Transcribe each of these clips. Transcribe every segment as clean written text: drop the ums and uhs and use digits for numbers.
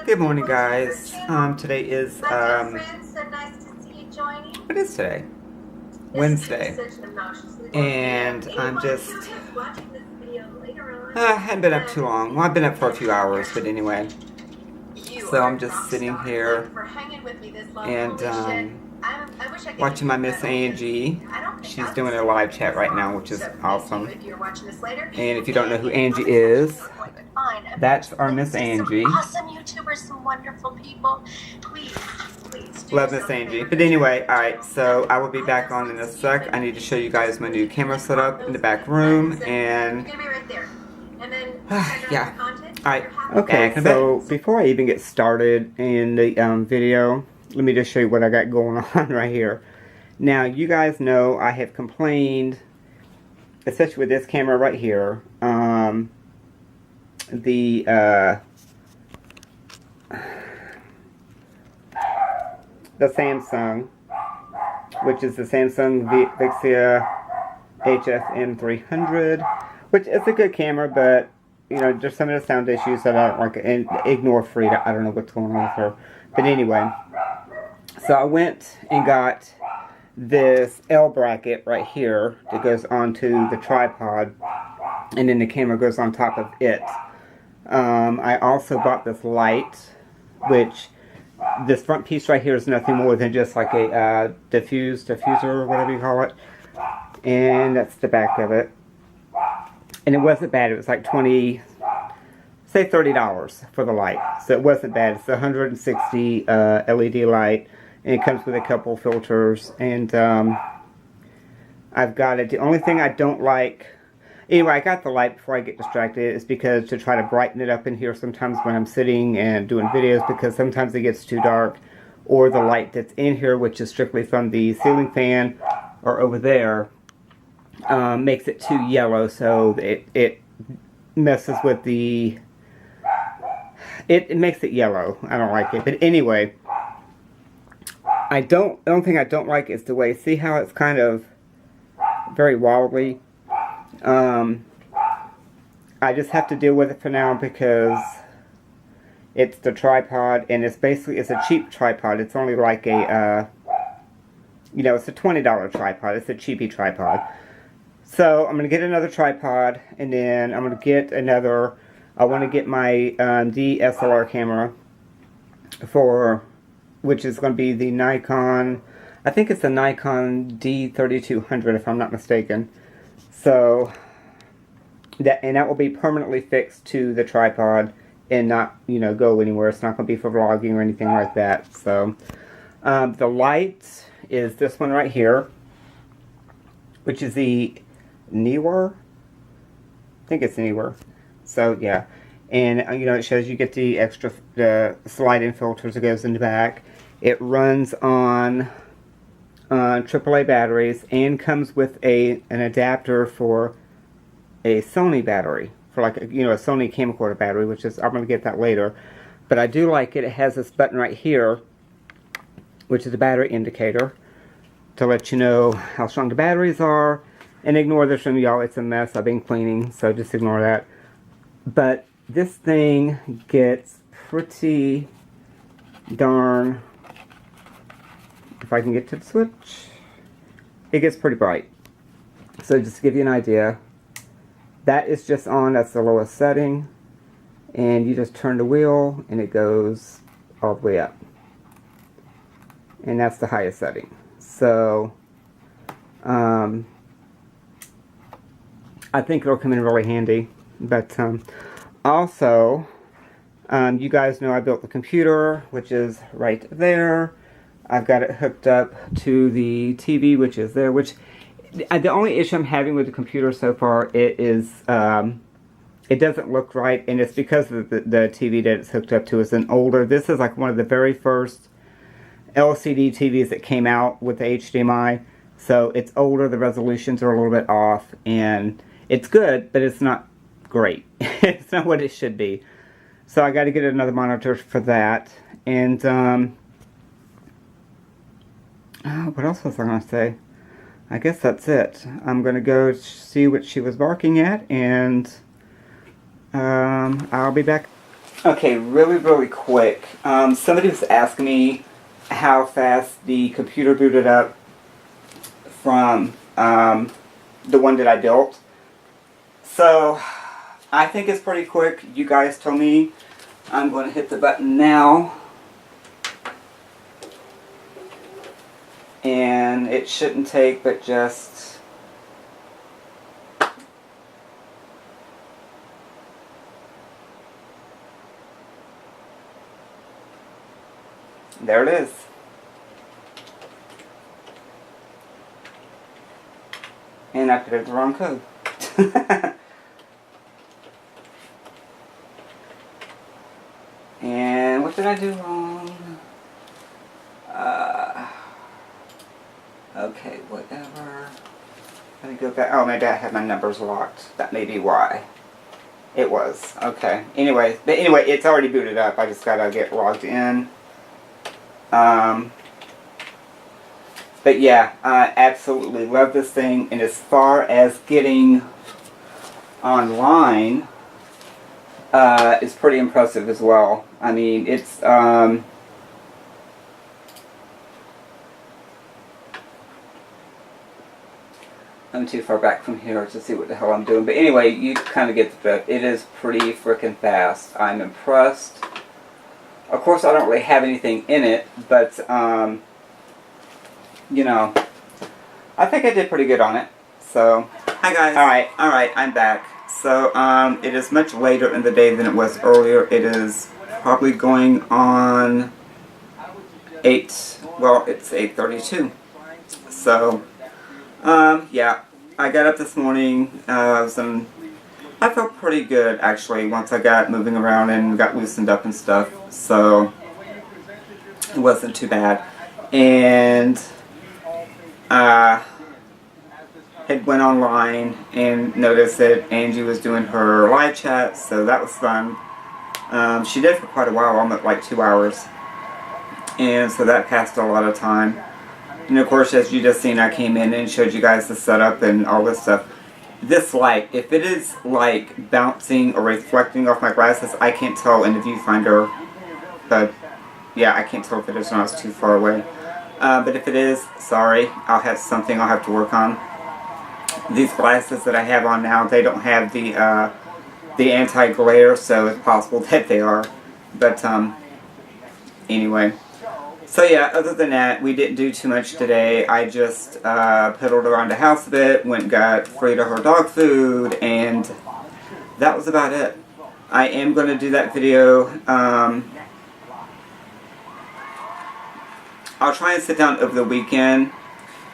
Good morning, guys. Today is what is today? Wednesday, and I'm just I haven't been up too long. Well, I've been up for a few hours, but anyway. So I'm just sitting here and watching my Miss Angie. She's doing a live chat right now, which is awesome. And if you don't know who Angie is, that's our Miss Angie. Awesome YouTubers, some wonderful people. Please. Love Miss Angie. But anyway, alright, so I will be back on in a sec. I need to show you guys my new camera setup in the back room, and yeah. Alright, okay, so before I even get started in the video, let me just show you what I got going on right here. Now, you guys know I have complained, especially with this camera right here, the Samsung, which is the Samsung Vixia HFM300, which is a good camera, but you know, there's some of the sound issues that I don't like, and ignore Frida. I don't know what's going on with her, but anyway, so I went and got this L bracket right here that goes onto the tripod, and then the camera goes on top of it. I also bought this light, which this front piece right here is nothing more than just like a diffuser or whatever you call it, and that's the back of it. And it wasn't bad. It was like say $30 for the light, so it wasn't bad. It's a 160 LED light, and it comes with a couple filters, and I've got it. The only thing I don't like, anyway, I got the light before I get distracted, is because to try to brighten it up in here sometimes when I'm sitting and doing videos, because sometimes it gets too dark, or the light that's in here, which is strictly from the ceiling fan or over there, makes it too yellow, so it messes with the, it makes it yellow. I don't like it. But anyway, the only thing I don't like is the way, see how it's kind of very wobbly? I just have to deal with it for now because it's the tripod, and it's a cheap tripod. It's only like a, you know, it's a $20 tripod. It's a cheapy tripod. So I'm going to get another tripod, and then I'm going to get another, I want to get my DSLR camera which is going to be the Nikon, I think it's the Nikon D3200 if I'm not mistaken. So, that will be permanently fixed to the tripod and not, you know, go anywhere. It's not going to be for vlogging or anything like that. So, the light is this one right here, which is the Neewer. I think it's Neewer. So, yeah. And, you know, it shows you get the extra slide-in filters that goes in the back. It runs on AAA batteries, and comes with an adapter for a Sony battery, for like a, you know, a Sony camcorder battery, which is, I'm going to get that later. But I do like it. It has this button right here, which is a battery indicator, to let you know how strong the batteries are. And ignore this from y'all, it's a mess. I've been cleaning, so just ignore that. But this thing gets pretty darn, if I can get to the switch, it gets pretty bright. So just to give you an idea, that is just on, that's the lowest setting, and you just turn the wheel and it goes all the way up, and that's the highest setting. So I think it'll come in really handy. But also, you guys know I built the computer, which is right there. I've got it hooked up to the TV, which is there, which, the only issue I'm having with the computer so far, it doesn't look right, and it's because of the TV that it's hooked up to is an older, this is like one of the very first LCD TVs that came out with the HDMI, so it's older, the resolutions are a little bit off, and it's good, but it's not great. It's not what it should be. So I got to get another monitor for that, and what else was I going to say? I guess that's it. I'm going to go see what she was barking at, and I'll be back. Okay, really quick. Somebody was asking me how fast the computer booted up from the one that I built. So, I think it's pretty quick. You guys tell me. I'm going to hit the button now. And it shouldn't take but just... There it is. And I put in the wrong code. And what did I do wrong? Okay, whatever. Let me go back. Oh, maybe I had my numbers locked. That may be why. It was. Okay. Anyway, it's already booted up. I just gotta get logged in. But yeah, I absolutely love this thing. And as far as getting online, it's pretty impressive as well. I mean, it's, I'm too far back from here to see what the hell I'm doing. But anyway, you kind of get the drift. It is pretty freaking fast. I'm impressed. Of course, I don't really have anything in it, but, you know, I think I did pretty good on it. So, hi guys. Alright, I'm back. So, it is much later in the day than it was earlier. It is probably going on 8, well, it's 8:32. So, yeah, I got up this morning, I felt pretty good, actually, once I got moving around and got loosened up and stuff, so it wasn't too bad. And, had went online and noticed that Angie was doing her live chat, so that was fun. She did for quite a while, almost like 2 hours, and so that passed a lot of time. And of course, as you just seen, I came in and showed you guys the setup and all this stuff. This light, if it is like bouncing or reflecting off my glasses, I can't tell in the viewfinder. But yeah, I can't tell if it is or not, it's too far away. But if it is, sorry, I'll have something I'll have to work on. These glasses that I have on now, they don't have the anti-glare, so it's possible that they are. But anyway. So yeah, other than that, we didn't do too much today. I just piddled around the house a bit, went and got Frida her dog food, and that was about it. I am going to do that video. I'll try and sit down over the weekend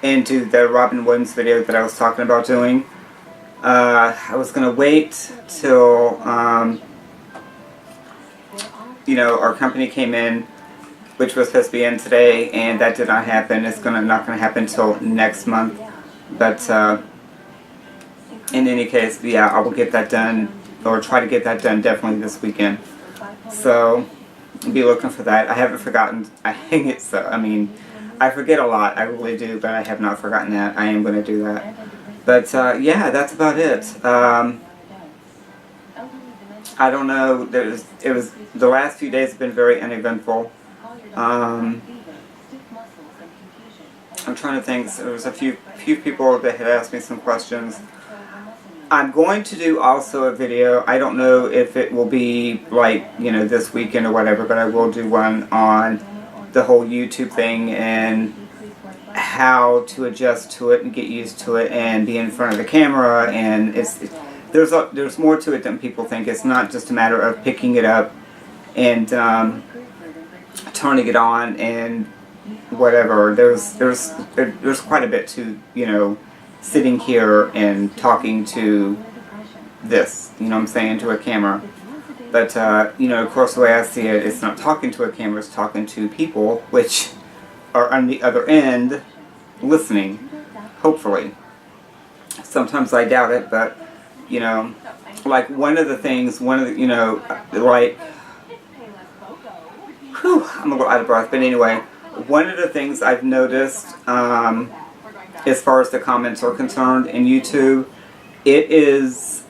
and do the Robin Williams video that I was talking about doing. I was going to wait till, you know, our company came in, which was supposed to be in today, and that did not happen. It's not going to happen until next month. But in any case, yeah, I will get that done, or try to get that done definitely this weekend. So, be looking for that. I haven't forgotten. I hang it so. I mean, I forget a lot. I really do, but I have not forgotten that. I am going to do that. But yeah, that's about it. I don't know. The last few days have been very uneventful. I'm trying to think. So there was a few people that had asked me some questions. I'm going to do also a video. I don't know if it will be like, you know, this weekend or whatever, but I will do one on the whole YouTube thing and how to adjust to it and get used to it and be in front of the camera. And there's more to it than people think. It's not just a matter of picking it up and turning it on and whatever. There's quite a bit to, you know, sitting here and talking to this, you know what I'm saying, to a camera. But, you know, of course the way I see it, it's not talking to a camera, it's talking to people, which are on the other end, listening, hopefully. Sometimes I doubt it, but, you know, like one of the, you know, like, whew, I'm a little out of breath, but anyway, one of the things I've noticed, as far as the comments are concerned in YouTube, it is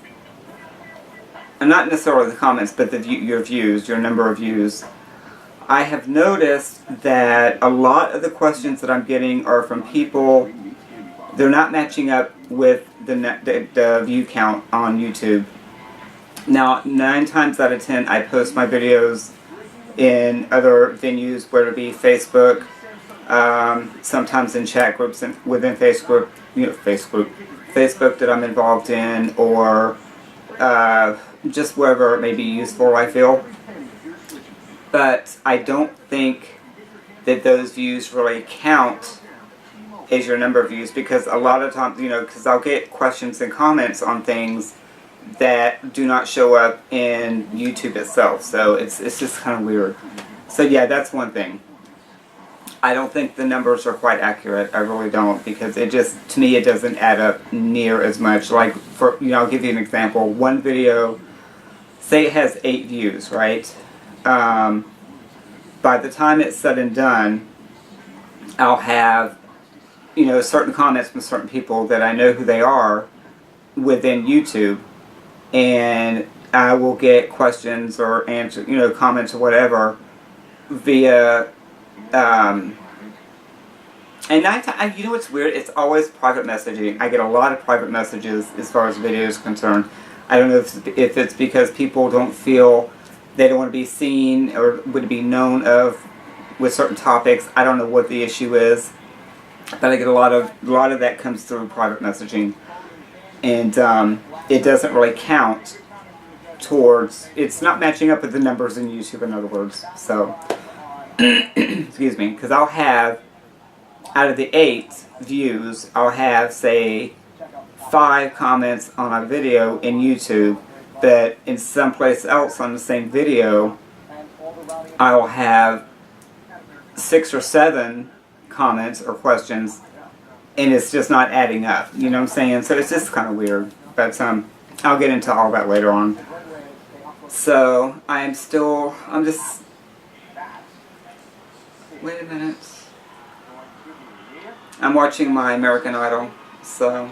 and not necessarily the comments, but your views, your number of views, I have noticed that a lot of the questions that I'm getting are from people, they're not matching up with the view count on YouTube. Now, 9 times out of 10, I post my videos in other venues, whether it be Facebook, sometimes in chat groups within Facebook, Facebook that I'm involved in, or just wherever it may be useful, I feel. But I don't think that those views really count as your number of views, because a lot of times, because I'll get questions and comments on things that do not show up in YouTube itself, so it's just kind of weird. So yeah, that's one thing. I don't think the numbers are quite accurate. I really don't, because it just, to me, it doesn't add up near as much. Like, I'll give you an example. One video, say it has 8 views, right? By the time it's said and done, I'll have, certain comments from certain people that I know who they are within YouTube, and I will get questions or answer, comments or whatever via, and what's weird? It's always private messaging. I get a lot of private messages as far as videos is concerned. I don't know if it's because people don't feel they don't want to be seen or would be known of with certain topics. I don't know what the issue is, but I get a lot of that comes through private messaging, and it doesn't really count towards. It's not matching up with the numbers in YouTube, in other words. So, excuse me, because I'll have, out of the 8 views, I'll have, say, 5 comments on a video in YouTube, but in someplace else on the same video, I'll have 6 or 7 comments or questions, and it's just not adding up. You know what I'm saying? So it's just kind of weird. But I'll get into all that later on. So I'm just. Wait a minute. I'm watching my American Idol, so.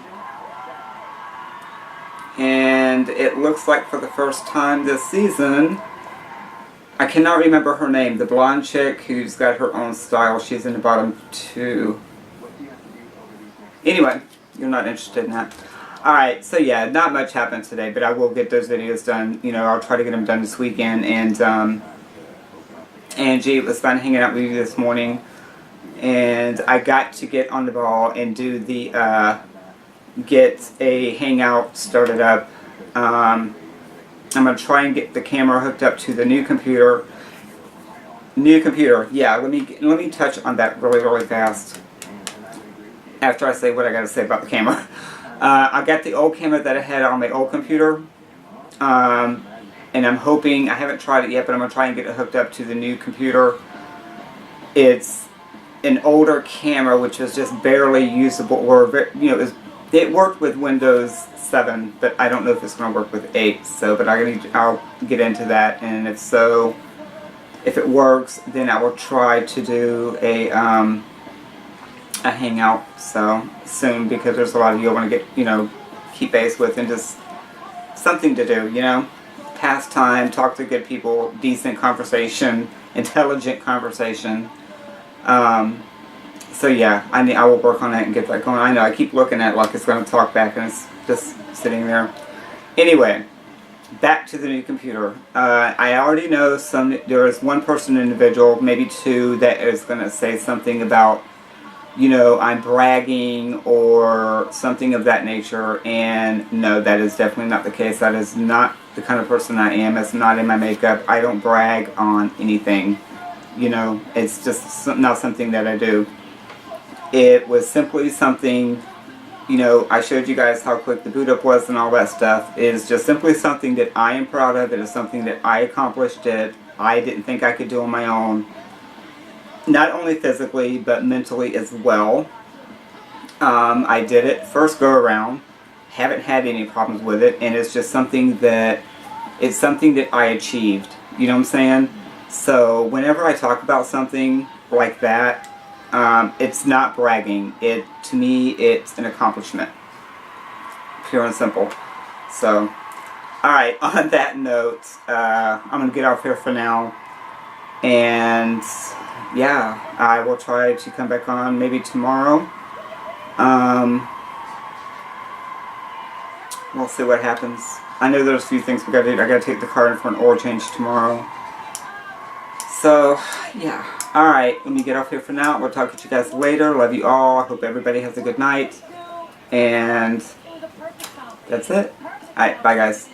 And it looks like for the first time this season, I cannot remember her name, the blonde chick who's got her own style. She's in the bottom 2. Anyway, you're not interested in that. Alright, so yeah, not much happened today, but I will get those videos done. I'll try to get them done this weekend. And Angie, it was fun hanging out with you this morning. And I got to get on the ball and do the, get a hangout started up. I'm going to try and get the camera hooked up to the new computer. Yeah, let me touch on that really fast after I say what I got to say about the camera. I got the old camera that I had on my old computer, and I'm hoping, I haven't tried it yet, but I'm going to try and get it hooked up to the new computer. It's an older camera which is just barely usable, or it worked with Windows 7, but I don't know if it's going to work with 8. So, but I'll get into that, and if so, if it works, then I will try to do a hangout soon, because there's a lot of you I want to get keep base with, and just something to do, pass time, talk to good people, decent conversation, intelligent conversation. So yeah, I will work on that and get that going. I know, I keep looking at it like it's going to talk back, and it's just sitting there. Anyway, back to the new computer. I already know there is one person, individual, maybe 2, that is going to say something about, I'm bragging or something of that nature, and no, that is definitely not the case. That is not the kind of person I am. It's not in my makeup. I don't brag on anything. It's just not something that I do. It was simply something, I showed you guys how quick the boot up was and all that stuff. It is just simply something that I am proud of. It is something that I accomplished I didn't think I could do on my own. Not only physically, but mentally as well. I did it first go around. Haven't had any problems with it, and it's just something that I achieved. You know what I'm saying? So whenever I talk about something like that, it's not bragging. To me, it's an accomplishment. Pure and simple. So, Alright, on that note, I'm going to get off here for now. And yeah, I will try to come back on maybe tomorrow. We'll see what happens. I know there's a few things we gotta do. I gotta take the car in for an oil change tomorrow. So, yeah. Alright, let me get off here for now. We'll talk to you guys later. Love you all. I hope everybody has a good night. And that's it. Alright, bye guys.